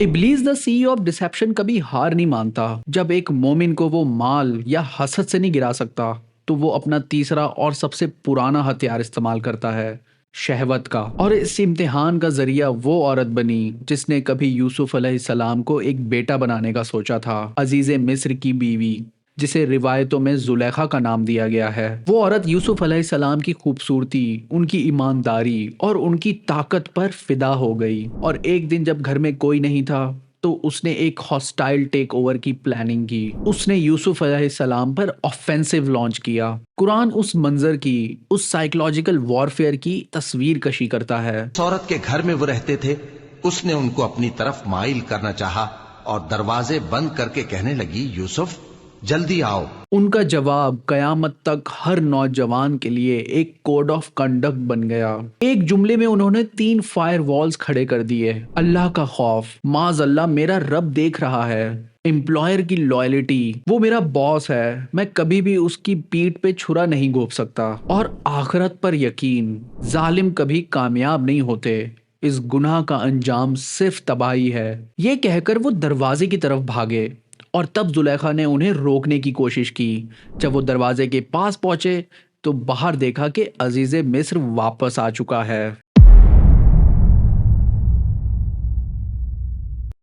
ابلیس دا CEO of deception کبھی ہار نہیں مانتا۔ جب ایک مومن کو وہ مال یا حسد سے نہیں گرا سکتا تو وہ اپنا تیسرا اور سب سے پرانا ہتھیار استعمال کرتا ہے، شہوت کا۔ اور اس امتحان کا ذریعہ وہ عورت بنی جس نے کبھی یوسف علیہ السلام کو ایک بیٹا بنانے کا سوچا تھا، عزیز مصر کی بیوی جسے روایتوں میں زلیخا کا نام دیا گیا ہے۔ وہ عورت یوسف علیہ السلام کی خوبصورتی، ان کی ایمانداری اور ان کی طاقت پر فدا ہو گئی، اور ایک دن جب گھر میں کوئی نہیں تھا تو اس نے ایک ہاسٹائل ٹیک اوور کی پلاننگ کی۔ اس نے یوسف علیہ السلام پر آفینسو لانچ کیا۔ قرآن اس منظر کی، اس سائیکولوجیکل وارفیئر کی تصویر کشی کرتا ہے۔ اس عورت کے گھر میں وہ رہتے تھے، اس نے ان کو اپنی طرف مائل کرنا چاہا اور دروازے بند کر کے کہنے لگی، یوسف جلدی آؤ۔ ان کا جواب قیامت تک ہر نوجوان کے لیے ایک کوڈ آف کنڈکٹ بن گیا۔ ایک جملے میں انہوں نے 3 فائر والز کھڑے کر دیے: اللہ کا خوف، معاذ اللہ میرا رب دیکھ رہا ہے، امپلائر کی لائلٹی، وہ میرا باس ہے، میں کبھی بھی اس کی پیٹھ پہ چھرا نہیں گھونپ سکتا، اور آخرت پر یقین، ظالم کبھی کامیاب نہیں ہوتے، اس گناہ کا انجام صرف تباہی ہے۔ یہ کہہ کر وہ دروازے کی طرف بھاگے، اور تب زلیخا نے انہیں روکنے کی کوشش کی۔ جب وہ دروازے کے پاس پہنچے تو باہر دیکھا کہ عزیز مصر واپس آ چکا ہے۔